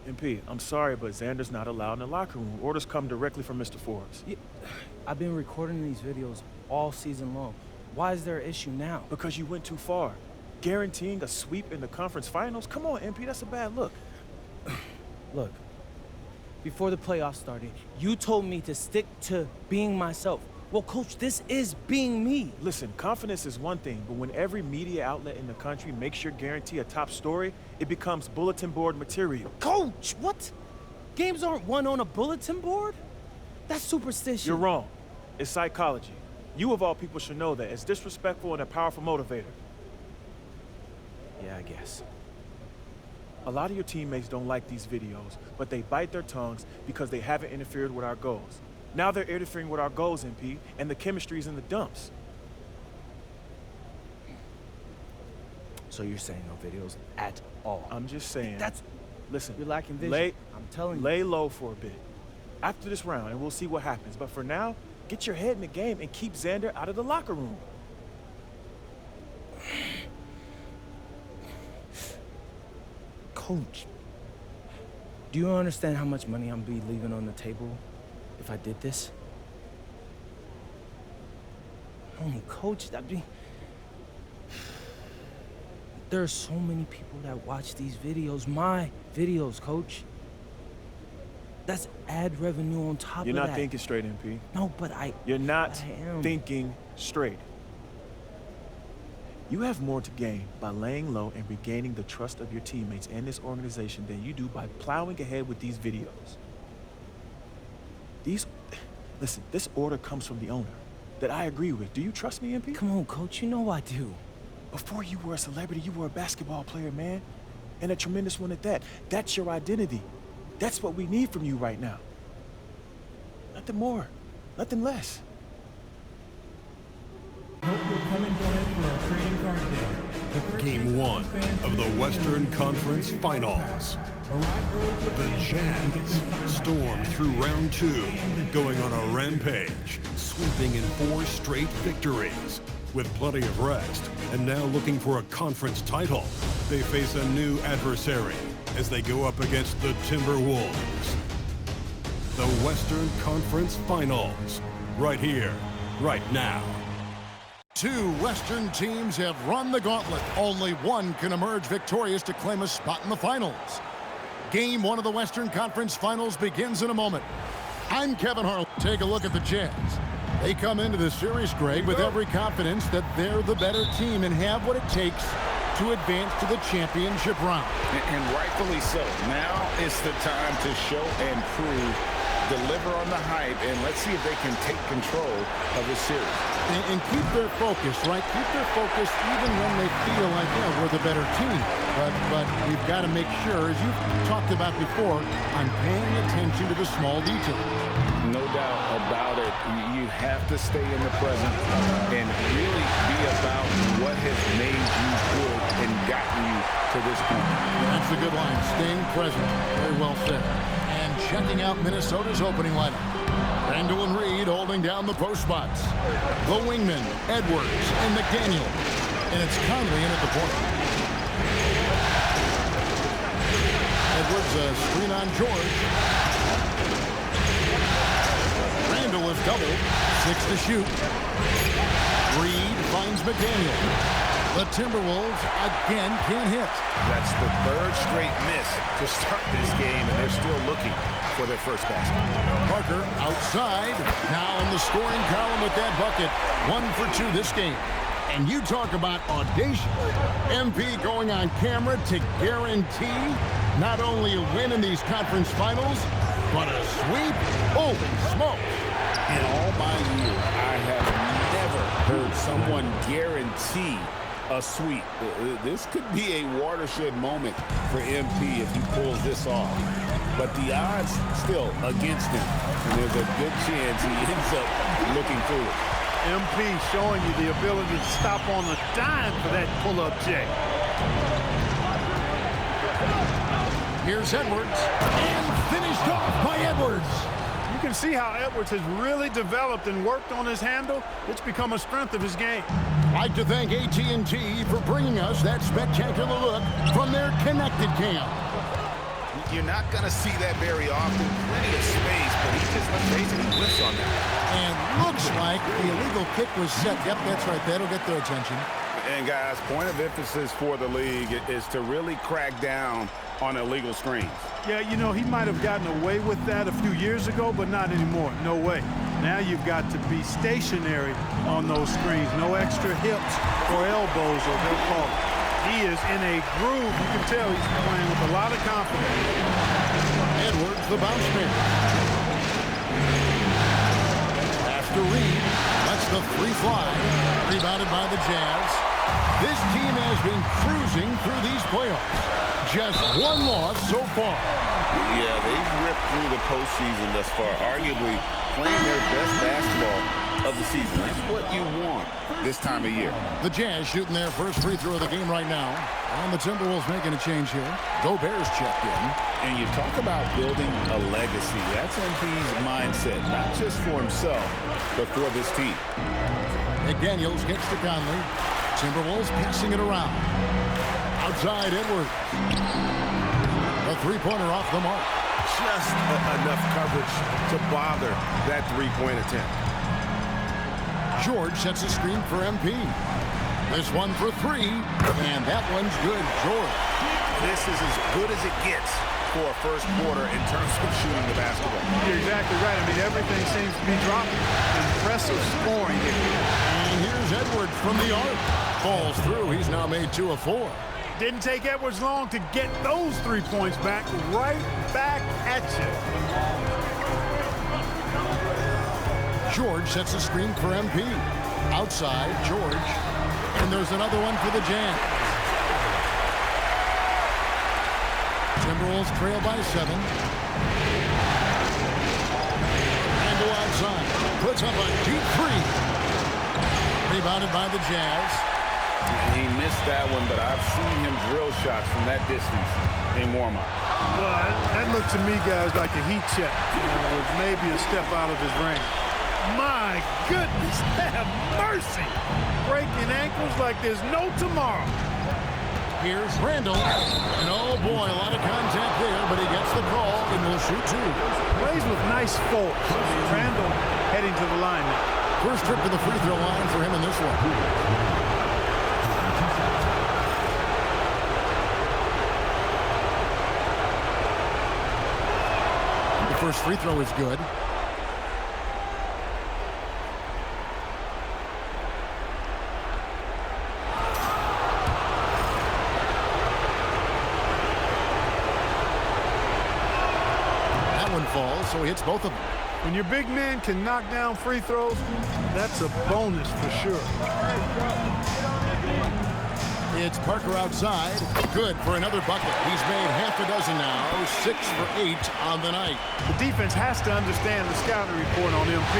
MP, I'm sorry, but Xander's not allowed in the locker room. Orders come directly from Mr. Forbes. Yeah, I've been recording these videos all season long. Why is there an issue now? Because you went too far. Guaranteeing a sweep in the conference finals? Come on, MP, that's a bad look. Look, before the playoffs started, you told me to stick to being myself. Well, Coach, this is being me. Listen, confidence is one thing, but when every media outlet in the country makes your guarantee a top story, it becomes bulletin board material. Coach, what? Games aren't won on a bulletin board? That's superstition. You're wrong. It's psychology. You, of all people, should know that. It's disrespectful and a powerful motivator. Yeah, I guess. A lot of your teammates don't like these videos, but they bite their tongues because they haven't interfered with our goals. Now they're interfering with our goals, MP, and the chemistry's in the dumps. So you're saying no videos at all? I'm just saying. Listen, You're lacking vision. I'm telling you. Lay low for a bit. After this round, and we'll see what happens. But for now, get your head in the game and keep Xander out of the locker room. Coach, do you understand how much money I'm be leaving on the table if I did this? Oh, Coach, there are so many people that watch these videos, my videos, Coach. That's ad revenue on top of that. You're not thinking straight, MP. No, You're not I am. thinking straight. You have more to gain by laying low and regaining the trust of your teammates and this organization than you do by plowing ahead with these videos. Listen, this order comes from the owner that I agree with. Do you trust me, MP? Come on, Coach, you know I do. Before you were a celebrity, you were a basketball player, man. And a tremendous one at that. That's your identity. That's what we need from you right now. Nothing more, nothing less. Game 1 of the Western Conference Finals. The Jazz stormed through round 2, going on a rampage, sweeping in 4 straight victories. With plenty of rest, and now looking for a conference title, they face a new adversary as they go up against the Timberwolves. The Western Conference Finals, right here, right now. Two Western teams have run the gauntlet. Only one can emerge victorious to claim a spot in the finals. Game 1 of the Western Conference Finals begins in a moment. I'm Kevin Harlan. Take a look at the Jazz. They come into the series, Greg, with every confidence that they're the better team and have what it takes to advance to the championship round. And rightfully so. Now is the time to show and prove, deliver on the hype, and let's see if they can take control of the series. And keep their focus, right? Keep their focus even when they feel like, yeah, we're the better team. But we've got to make sure, as you've talked about before, I'm paying attention to the small details. No doubt about it. You have to stay in the present and really be about what has made you good and gotten you to this point. That's a good line. Staying present. Very well said. And checking out Minnesota's opening lineup. Randall and Reed holding down the post spots. The wingmen, Edwards and McDaniel. And it's Conley in at the point. Edwards, a screen on George. Randall is doubled. 6 to shoot. Reed finds McDaniel. The Timberwolves again can't hit. That's the 3rd straight miss to start this game, and they're still looking for their first basket. Parker outside. Now in the scoring column with that bucket. 1 for 2 this game. And you talk about audacious. MP going on camera to guarantee not only a win in these conference finals, but a sweep. Holy smokes. In all my years, I have never heard someone guarantee a sweep. This could be a watershed moment for MP if he pulls this off. But the odds still against him. And there's a good chance he ends up looking foolish. MP showing you the ability to stop on a dime for that pull-up check. Here's Edwards. And finished off by Edwards. You can see how Edwards has really developed and worked on his handle. It's become a strength of his game. I'd like to thank AT&T for bringing us that spectacular look from their connected cam. You're not going to see that very often. Plenty of space, but he just, let's face it, he whiffs on that. And looks like the illegal kick was set. Yep, that's right. That'll get their attention. And guys, point of emphasis for the league is to really crack down on illegal screens. Yeah, you know, he might have gotten away with that a few years ago, but not anymore. No way. Now you've got to be stationary on those screens. No extra hips or elbows, or they'll call it. He is in a groove. You can tell he's playing with a lot of confidence. Edwards, the bounce man. After Reed, lets the free fly. Rebounded by the Jazz. This team has been cruising through these playoffs. Just one loss so far. Yeah, they've ripped through the postseason thus far, arguably playing their best basketball of the season. That's what you want this time of year. The Jazz shooting their first free throw of the game right now. And the Timberwolves making a change here. Gobert's checked in. And you talk about building a legacy. That's MP's mindset, not just for himself, but for this team. McDaniels gets to Conley. Timberwolves passing it around. Outside Edwards. A three-pointer off the mark. Just enough coverage to bother that three-point attempt. George sets a screen for MP. This one for three, and that one's good. George. This is as good as it gets for a first quarter in terms of shooting the basketball. You're exactly right. I mean, everything seems to be dropping. Impressive scoring here. And here's Edwards from the arc. Falls through. He's now made 2 of 4. Didn't take Edwards long to get those 3 points back. Right back at you. George sets a screen for MP. Outside, George. And there's another one for the Jazz. Timberwolves trail by 7. And go outside. Puts up a deep three. Rebounded by the Jazz. He missed that one, but I've seen him drill shots from that distance in warm-up. Well, that looked to me, guys, like a heat check. With maybe a step out of his range. My goodness, have mercy. Breaking ankles like there's no tomorrow. Here's Randall. And oh boy, a lot of contact there, but he gets the call and will shoot 2. Plays with nice force. Randall heading to the line now. First trip to the free throw line for him in this one. The first free throw is good. Falls, so he hits both of them. When your big man can knock down free throws, that's a bonus for sure. It's Parker outside. Good for another bucket. He's made half a dozen now. 6 for 8 on the night. The defense has to understand the scouting report on MP.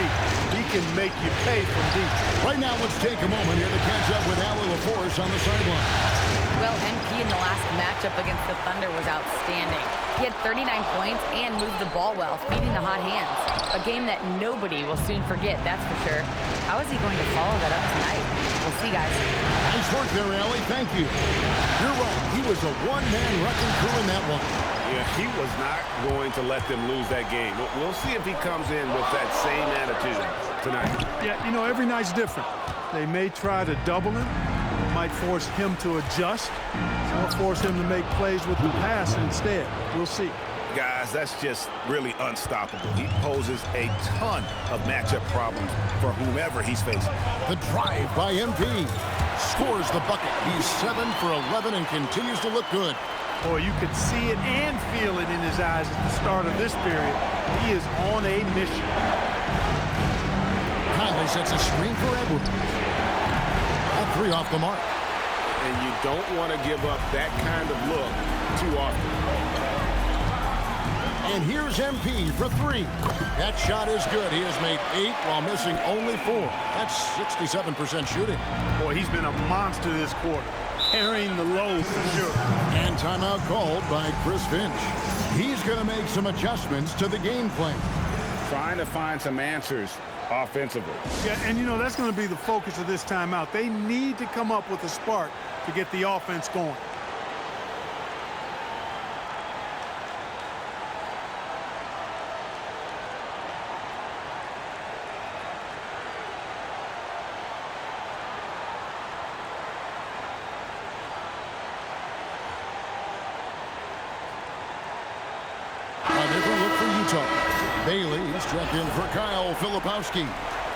He can make you pay from deep. Right now, let's take a moment here to catch up with Allie LaForce on the sideline. Well, MP in the last matchup against the Thunder was outstanding. He had 39 points and moved the ball well, feeding the hot hands. A game that nobody will soon forget, that's for sure. How is he going to follow that up tonight? We'll see, guys. Nice work there, Allie. Thank you. You're right. He was a one-man wrecking crew in that one. Yeah, he was not going to let them lose that game. We'll see if he comes in with that same attitude tonight. Yeah, you know, every night's different. They may try to double him. Might force him to adjust or force him to make plays with the pass instead. We'll see. Guys, that's just really unstoppable. He poses a ton of matchup problems for whomever he's facing. The drive by MP. Scores the bucket. He's 7 for 11 and continues to look good. Boy, you could see it and feel it in his eyes at the start of this period. He is on a mission. Conley sets a screen for Edwards. All 3 off the mark. And you don't want to give up that kind of look too often. And here's MP for 3. That shot is good. He has made 8 while missing only 4. That's 67% shooting. Boy, he's been a monster this quarter. Carrying the load for sure. And timeout called by Chris Finch. He's going to make some adjustments to the game plan. Trying to find some answers offensively. Yeah, and you know, that's going to be the focus of this timeout. They need to come up with a spark to get the offense going. Bailey's checked in for Kyle Filipowski.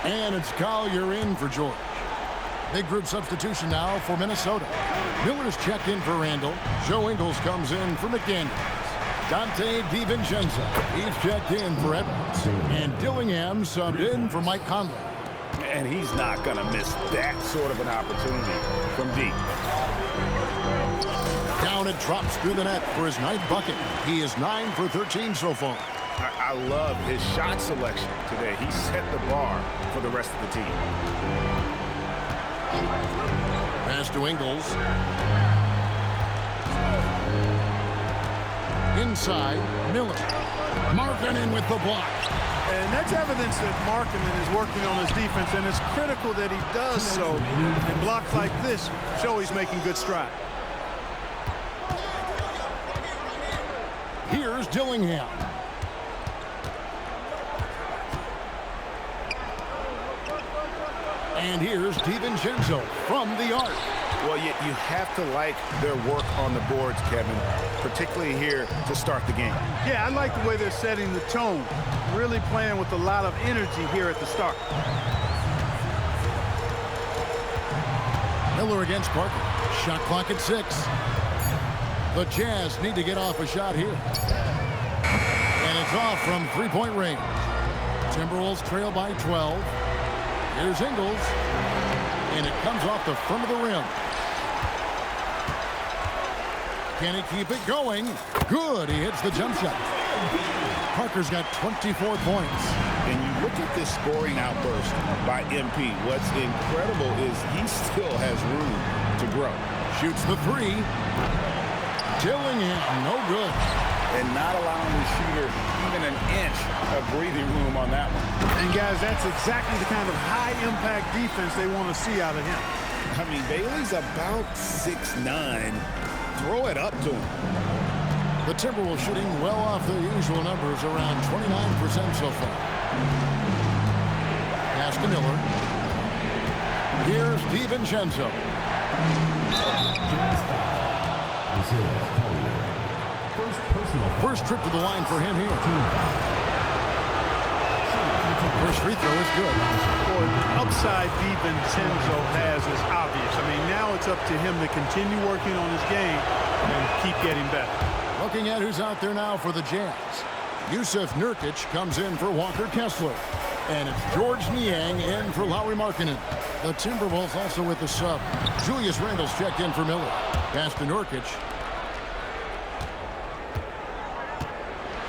And it's Collier in for George. Big group substitution now for Minnesota. Miller's checked in for Randall. Joe Ingles comes in for McDaniels. Dante DiVincenzo, he's checked in for Edwards. And Dillingham subbed in for Mike Conley. And he's not going to miss that sort of an opportunity from deep. Down it drops through the net for his 9th bucket. He is 9 for 13 so far. I love his shot selection today. He set the bar for the rest of the team. Pass to Ingles. Inside, Miller. Markkanen with the block. And that's evidence that Markkanen is working on his defense, and it's critical that he does so. And blocks like this show he's making good stride. Here's Dillingham. And here's DiVincenzo from the arc. Well, you have to like their work on the boards, Kevin, particularly here to start the game. Yeah, I like the way they're setting the tone. Really playing with a lot of energy here at the start. Miller against Parker. Shot clock at 6. The Jazz need to get off a shot here. And it's off from three-point range. Timberwolves trail by 12. Here's Ingles. And it comes off the front of the rim. Can he keep it going? Good. He hits the jump shot. Parker's got 24 points. And you look at this scoring outburst by MP. What's incredible is he still has room to grow. Shoots the 3. Dillingham, no good. And not allowing the shooter even an inch of breathing room on that one. And guys, that's exactly the kind of high-impact defense they want to see out of him. I mean, Bailey's about 6'9". Throw it up to him. The Timberwolves shooting well off their usual numbers, around 29% so far. Pass to Miller. Here's DiVincenzo. First trip to the line for him here. First free throw is good. Boy, the upside DiVincenzo has is obvious. I mean, now it's up to him to continue working on his game and keep getting better. Looking at who's out there now for the Jazz. Yusuf Nurkic comes in for Walker Kessler. And it's George Niang in for Lauri Markkanen. The Timberwolves also with the sub. Julius Randle's checked in for Miller. Pass to Nurkic.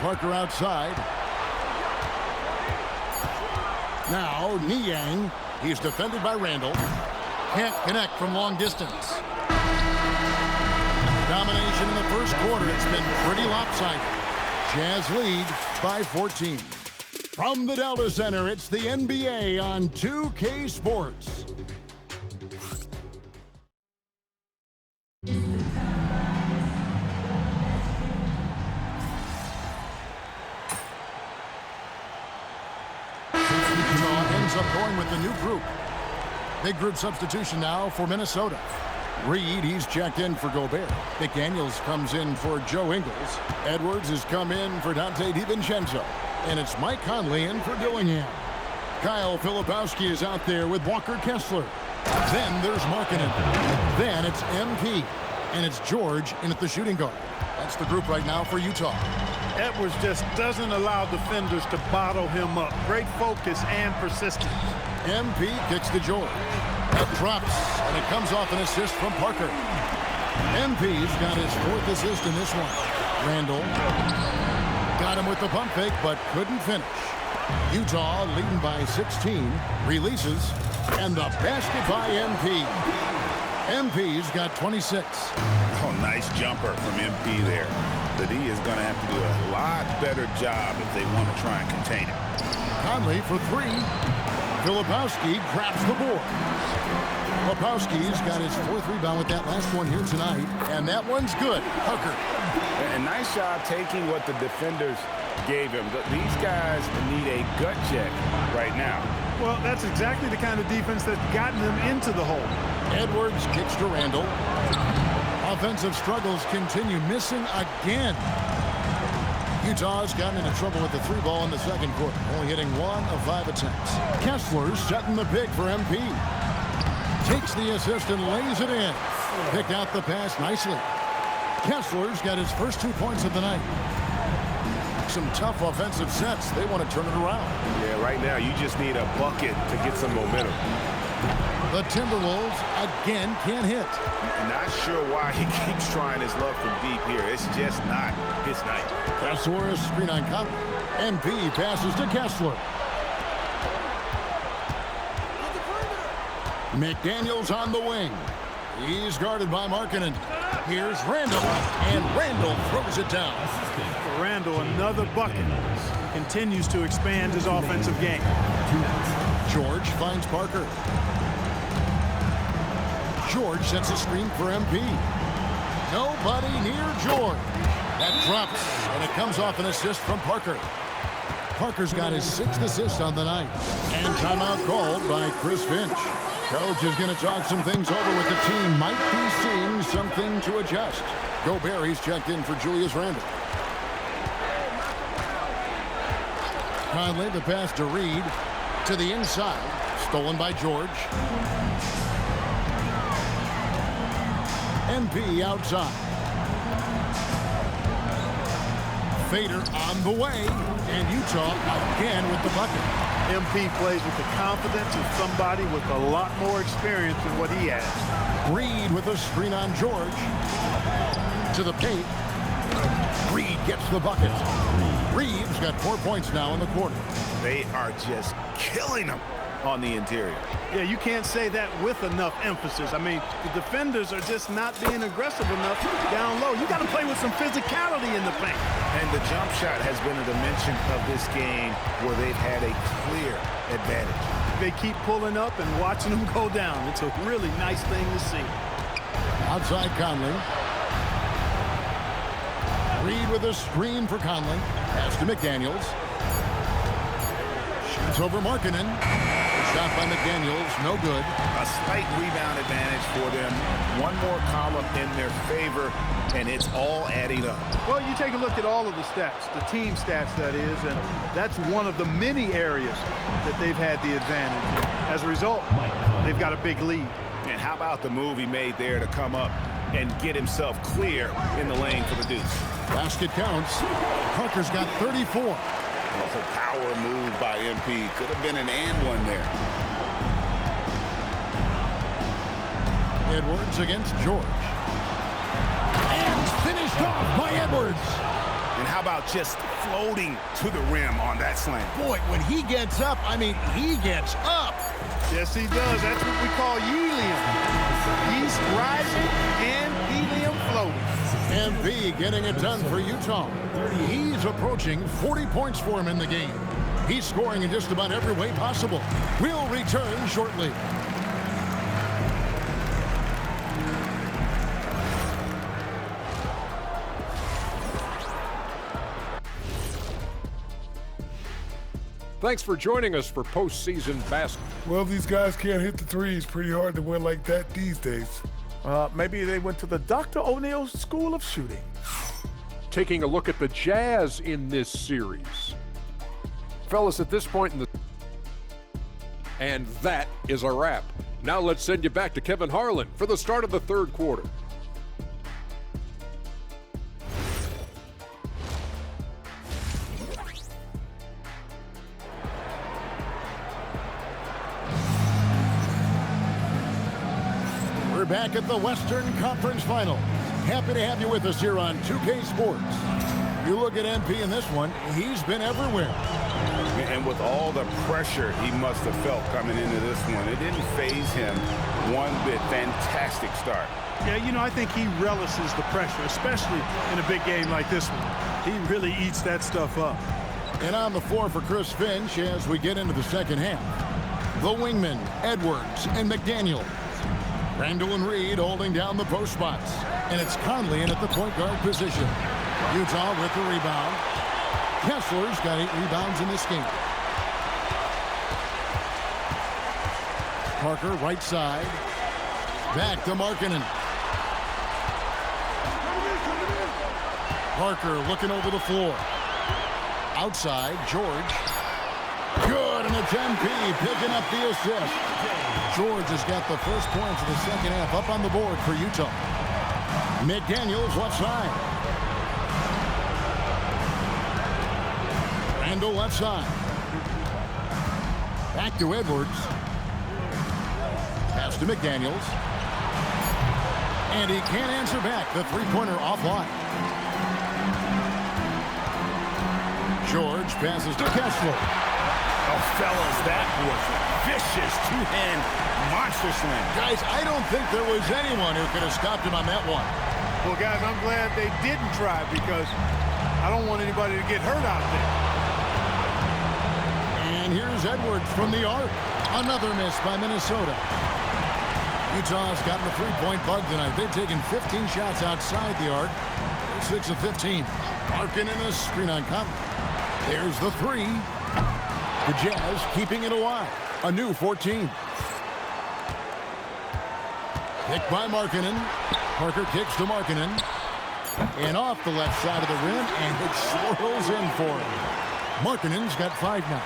Parker outside. Now Niang. He's defended by Randle. Can't connect from long distance. Domination in the first quarter. It's been pretty lopsided. Jazz lead by 14. From the Delta Center, it's the NBA on 2K Sports. Ends up going with the new group. Big group substitution now for Minnesota. Reed, he's checked in for Gobert. McDaniels comes in for Joe Ingles. Edwards has come in for Dante DiVincenzo. And it's Mike Conley in for Dillingham. Kyle Filipowski is out there with Walker Kessler. Then there's Markkanen. Then it's MP. And it's George in at the shooting guard. That's the group right now for Utah. Edwards just doesn't allow defenders to bottle him up. Great focus and persistence. MP kicks to George. It drops, and it comes off an assist from Parker. MP's got his 4th assist in this one. Randall got him with the pump fake, but couldn't finish. Utah leading by 16. Releases, and the basket by MP. MP's got 26. Oh, nice jumper from MP there. The D is going to have to do a lot better job if they want to try and contain it. Conley for 3. Filipowski grabs the board. Filipowski's got his 4th rebound with that last one here tonight, and that one's good. Parker. And nice job taking what the defenders gave him. These guys need a gut check right now. Well, that's exactly the kind of defense that's gotten them into the hole. Edwards kicks to Randall. Offensive struggles continue, missing again. Utah's gotten into trouble with the 3 ball in the second quarter, only hitting 1 of 5 attempts. Kessler's setting the pick for MP. Takes the assist and lays it in. Picked out the pass nicely. Kessler's got his first 2 points of the night. Some tough offensive sets. They want to turn it around. Yeah, right now you just need a bucket to get some momentum. The Timberwolves again can't hit. Not sure why he keeps trying his luck from deep here. It's just not his night. Kessler's screen on Conley. MP passes to Kessler. McDaniels on the wing. He's guarded by Markkanen. Here's Randall, and Randall throws it down. For Randall, another bucket. Continues to expand his offensive game. George finds Parker. George sets a screen for MP. Nobody near George. That drops, and it comes off an assist from Parker. Parker's got his 6th assist on the night. And timeout called by Chris Finch. Coach is going to talk some things over with the team. Might be seeing something to adjust. Gobert, he's checked in for Julius Randle. Conley, the pass to Reed. To the inside. Stolen by George. MP outside. Fader on the way. And Utah again with the bucket. MP plays with the confidence of somebody with a lot more experience than what he has. Reed with a screen on George. To the paint. Reed gets the bucket. Reed's got 4 points now in the quarter. They are just killing him on the interior. Yeah, you can't say that with enough emphasis. I mean, the defenders are just not being aggressive enough down low. You got to play with some physicality in the paint. And the jump shot has been a dimension of this game where they've had a clear advantage. They keep pulling up and watching them go down. It's a really nice thing to see. Outside Conley. Reed with a screen for Conley. Pass to McDaniels. Shoots over Markkanen. Shot by McDaniels, no good. A slight rebound advantage for them. One more column in their favor, and it's all adding up. Well, you take a look at all of the stats, the team stats, that is, and that's one of the many areas that they've had the advantage. As a result, they've got a big lead. And how about the move he made there to come up and get himself clear in the lane for the deuce? Basket counts. Parker's got 34. Awful power move by MP. Could have been an and one there. Edwards against George. And finished off by Edwards. And how about just floating to the rim on that slam? Boy, when he gets up, I mean, he gets up. Yes, he does. That's what we call helium. East rising and helium floating. MP getting it done for Utah. He's approaching 40 points for him in the game. He's scoring in just about every way possible. We'll return shortly. Thanks for joining us for postseason basketball. Well, these guys can't hit the threes. Pretty hard to win like that these days. Maybe they went to the Dr. O'Neill's School of Shooting. Taking a look at the Jazz in this series. Fellas, at this point in the... And that is a wrap. Now let's send you back to Kevin Harlan for the start of the third quarter. We're back at the Western Conference Final. Happy to have you with us here on 2K Sports. You look at MP in this one, he's been everywhere. And with all the pressure he must have felt coming into this one, it didn't faze him one bit. Fantastic start. Yeah, you know, I think he relishes the pressure, especially in a big game like this one. He really eats that stuff up. And on the floor for Chris Finch as we get into the second half. The wingmen, Edwards and McDaniel. Randall and Reed holding down the post spots. And it's Conley in at the point guard position. Utah with the rebound. Kessler's got 8 rebounds in this game. Parker right side. Back to Markkanen. Parker looking over the floor. Outside, George. Good, and it's MP picking up the assist. George has got the first points of the second half up on the board for Utah. McDaniels left side. Randall left side. Back to Edwards. Pass to McDaniels. And he can't answer back. The three-pointer offline. George passes to Kessler. Oh, fellas, that was vicious two-hand monster slam. Guys, I don't think there was anyone who could have stopped him on that one. Well, guys, I'm glad they didn't try because I don't want anybody to get hurt out there. And here's Edwards from the arc. Another miss by Minnesota. Utah's gotten a three-point bug tonight. They've taken 15 shots outside the arc. 6 of 15. Arkin in a screen on Conley. There's the three. The Jazz keeping it alive. A new 14. Picked by Markkanen. Parker kicks to Markkanen. And off the left side of the rim, and it swirls in for him. Markkanen's got 5 now.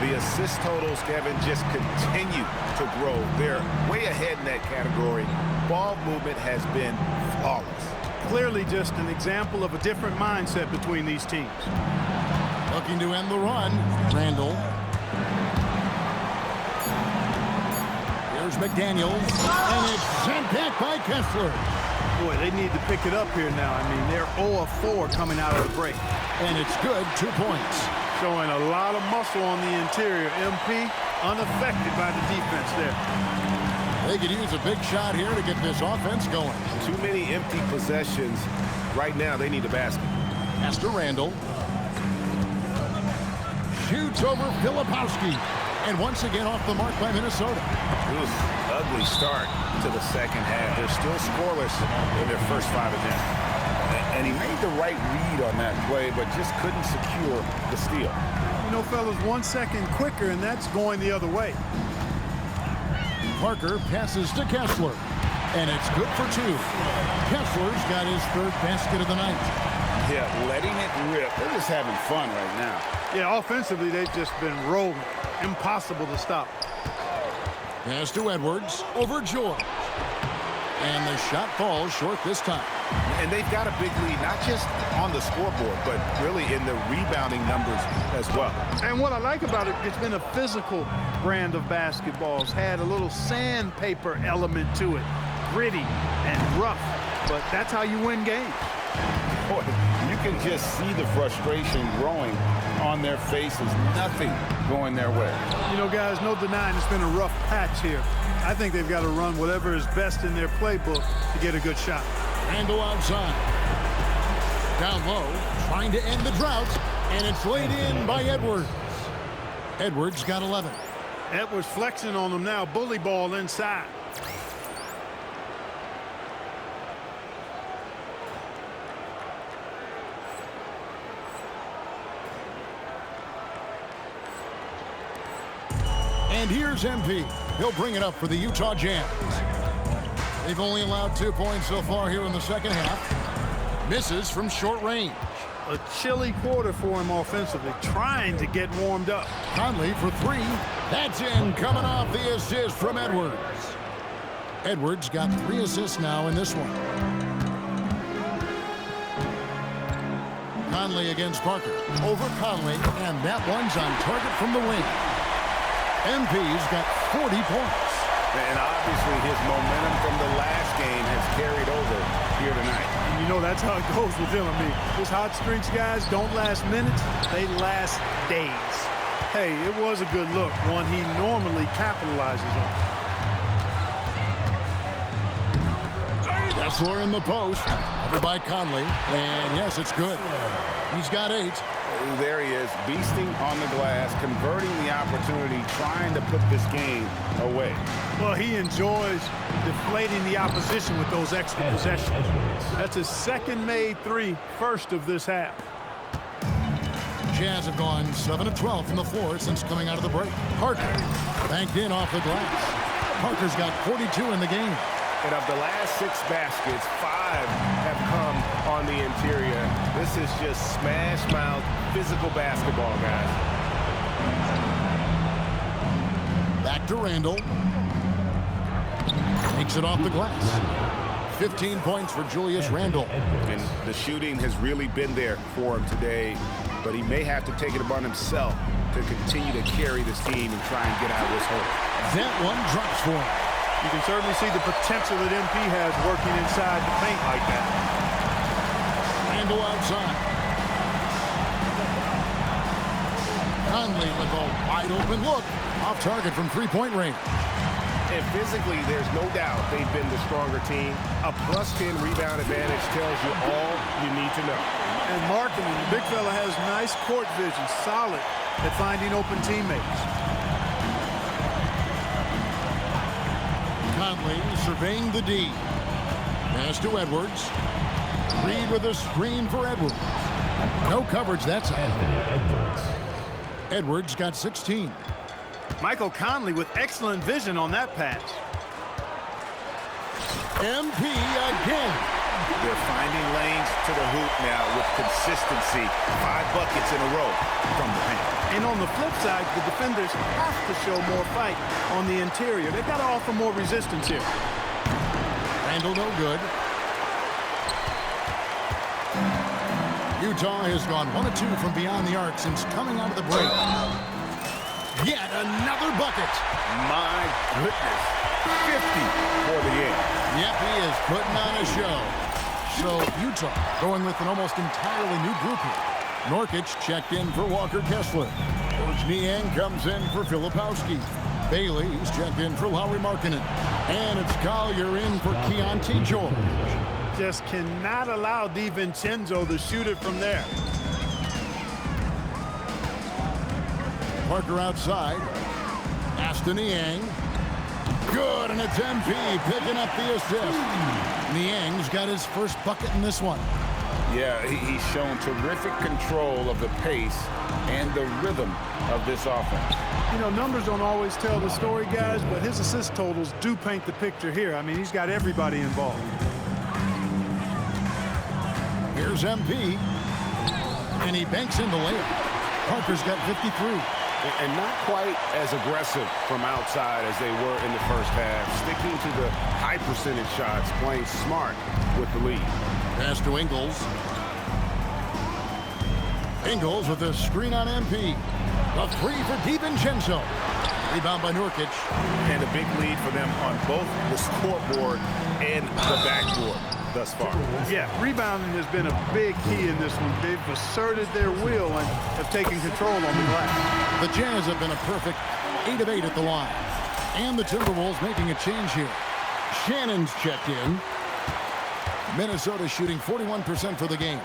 The assist totals, Kevin, just continue to grow. They're way ahead in that category. Ball movement has been flawless. Clearly just an example of a different mindset between these teams. Looking to end the run, Randall. Here's McDaniels, and it's sent back by Kessler. Boy, they need to pick it up here now. I mean, they're 0 of 4 coming out of the break. And it's good, 2 points. Showing a lot of muscle on the interior. MP unaffected by the defense there. They could use a big shot here to get this offense going. Too many empty possessions. Right now, they need a basket. Pass to Randall. Shoots over Filipowski. And once again off the mark by Minnesota. It was an ugly start to the second half. They're still scoreless in their first 5 attempts. And he made the right read on that play, but just couldn't secure the steal. You know, fellas, 1 second quicker, and that's going the other way. Parker passes to Kessler. And it's good for 2. Kessler's got his 3rd basket of the night. Yeah, letting it rip. They're just having fun right now. Yeah, offensively, they've just been rolling. Impossible to stop. Pass to Edwards over George. And the shot falls short this time. And they've got a big lead, not just on the scoreboard, but really in the rebounding numbers as well. And what I like about it, it's been a physical brand of basketball. It's had a little sandpaper element to it. Gritty and rough, but that's how you win games. Boy, you can just see the frustration growing on their faces. Nothing going their way. You know, guys, no denying it's been a rough patch here. I think they've got to run whatever is best in their playbook to get a good shot. Randall outside. Down low, trying to end the drought, and it's laid in by Edwards. Edwards got 11. Edwards flexing on them now. Bully ball inside. And here's MP. He'll bring it up for the Utah Jazz. They've only allowed 2 points so far here in the second half. Misses from short range. A chilly quarter for him offensively, trying to get warmed up. Conley for 3. That's in, coming off the assist from Edwards. Edwards got 3 assists now in this one. Conley against Parker. Over Conley, and that one's on target from the wing. MP's got 40 points. And obviously his momentum from the last game has carried over here tonight. And you know that's how it goes with him. I mean, his hot streaks, guys, don't last minutes. They last days. Hey, it was a good look, one he normally capitalizes on. Kessler in the post. Over by Conley. And yes, it's good. He's got 8. There he is, beasting on the glass, converting the opportunity, trying to put this game away. Well, he enjoys deflating the opposition with those extra possessions. That's his second made 3, first of this half. Jazz have gone 7 of 12 from the floor since coming out of the break. Parker banked in off the glass. Parker's got 42 in the game. And of the last 6 baskets, 5 have come on the interior. This is just smash mouth physical basketball, guys. Back to Randall. Takes it off the glass. 15 points for Julius Randle. And the shooting has really been there for him today, but he may have to take it upon himself to continue to carry this team and try and get out of this hole. That one drops for him. You can certainly see the potential that MP has working inside the paint like that. Randall outside. Conley with a wide open look. Off target from three-point range. And physically, there's no doubt they've been the stronger team. A +10 rebound advantage tells you all you need to know. And marking, the big fella has nice court vision, solid at finding open teammates. Conley surveying the D. Pass to Edwards. Reed with a screen for Edwards. No coverage that side. Edwards got 16. Michael Conley with excellent vision on that pass. MP again. They're finding lanes to the hoop now with consistency. 5 buckets in a row from the paint. And on the flip side, the defenders have to show more fight on the interior. They've got to offer more resistance here. Randall no good. Utah has gone 1 of 2 from beyond the arc since coming out of the break. Yet another bucket. My goodness. 50 for the game. Yep, he is putting on a show. So Utah going with an almost entirely new group here. Norkic checked in for Walker Kessler. Coach Niang comes in for Filipowski. Bailey's checked in for Lauri Markkanen. And it's Collier in for Keontae George. Just cannot allow DiVincenzo to shoot it from there. Parker outside. Aston Niang. Good, and it's MP picking up the assist. Niang's got his first bucket in this one. Yeah, he's shown terrific control of the pace and the rhythm of this offense. You know, numbers don't always tell the story, guys, but his assist totals do paint the picture here. I mean, he's got everybody involved. Here's MP. And he banks in the layup. Parker's got 53. And not quite as aggressive from outside as they were in the first half. Sticking to the high percentage shots, playing smart with the lead. Pass to Ingles. Ingles with a screen on MP. A 3 for DiVincenzo. Rebound by Nurkic. And a big lead for them on both the scoreboard and the backboard thus far. Yeah, rebounding has been a big key in this one. They've asserted their will and have taken control on the glass. The Jazz have been a perfect 8 of 8 at the line. And the Timberwolves making a change here. Shannon's checked in. Minnesota shooting 41% for the game.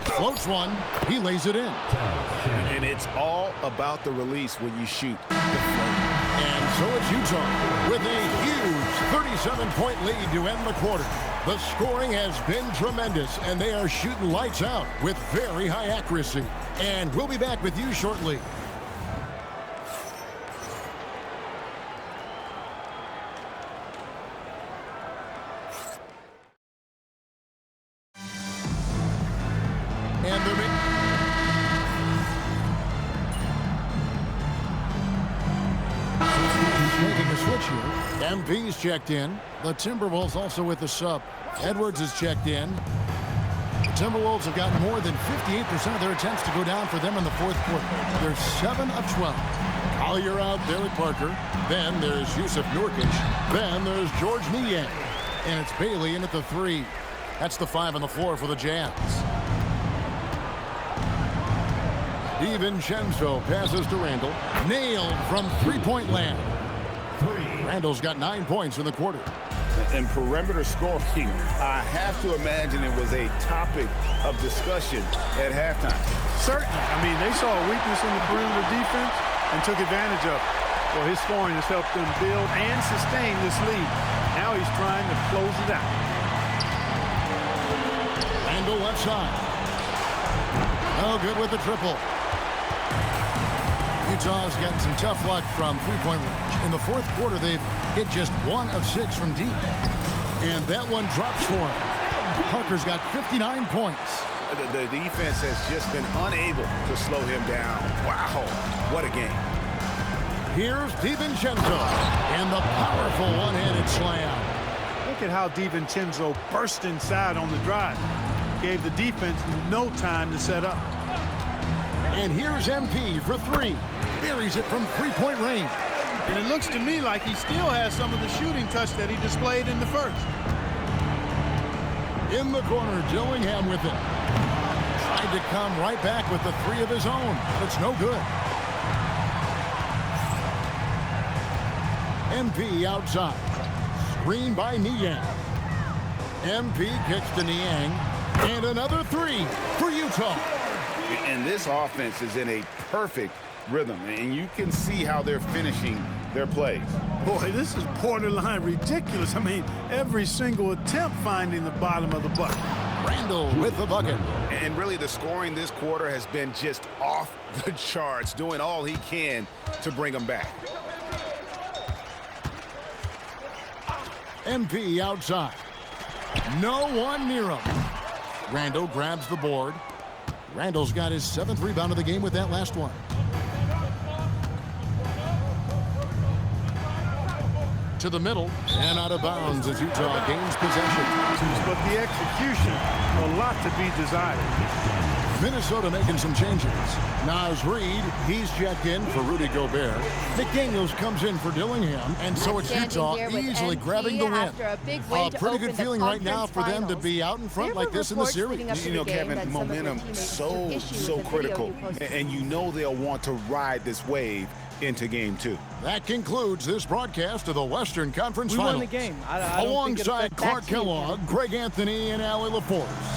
Floats one. He lays it in. And it's all about the release when you shoot. And so it's Utah with a huge 37-point lead to end the quarter. The scoring has been tremendous, and they are shooting lights out with very high accuracy. And we'll be back with you shortly. And they're making a switch here. MV's checked in. The Timberwolves also with the sub. Edwards is checked in. The Timberwolves have gotten more than 58% of their attempts to go down for them in the fourth quarter. They're 7 of 12. Collier out there with Parker. Then there's Yusuf Nurkic. Then there's George Niang. And it's Bailey in at the 3. That's the 5 on the floor for the Jazz. DiVincenzo passes to Randall. Nailed from three-point land. Randall's got 9 points in the quarter. And perimeter scoring, I have to imagine it was a topic of discussion at halftime. Certainly. I mean, they saw a weakness in the perimeter defense and took advantage of it. Well, his scoring has helped them build and sustain this lead. Now he's trying to close it out. Randall left side. No good with the triple. Utah's got some tough luck from three-point range. In the fourth quarter, they've hit just 1 of 6 from deep. And that one drops for him. Parker's got 59 points. The defense has just been unable to slow him down. Wow, what a game. Here's DiVincenzo and the powerful one-handed slam. Look at how DiVincenzo burst inside on the drive. Gave the defense no time to set up. And here's MP for 3. Buries it from three-point range. And it looks to me like he still has some of the shooting touch that he displayed in the first. In the corner, Dillingham with it. Tried to come right back with the 3 of his own, but it's no good. MP outside. Screen by Niang. MP kicks to Niang. And another 3 for Utah. And this offense is in a perfect rhythm, and you can see how they're finishing their plays. Boy, this is borderline ridiculous. I mean, every single attempt finding the bottom of the bucket. Randall with the bucket. And really, the scoring this quarter has been just off the charts, doing all he can to bring them back. MP outside. No one near him. Randall grabs the board. Randall's got his 7th rebound of the game with that last one. To the middle and out of bounds as Utah gains possession. But the execution, a lot to be desired. Minnesota making some changes. Naz Reid, he's checked in for Rudy Gobert. McDaniels comes in for Dillingham, and so it's Utah easily grabbing the win. A pretty good feeling right now for them to be out in front like this in the series. You know, Kevin, momentum so critical, and you know they'll want to ride this wave into Game 2. That concludes this broadcast of the Western Conference We Finals. won the game. I don't Alongside think it Clark Kellogg, Greg Anthony, and Allie LaForce.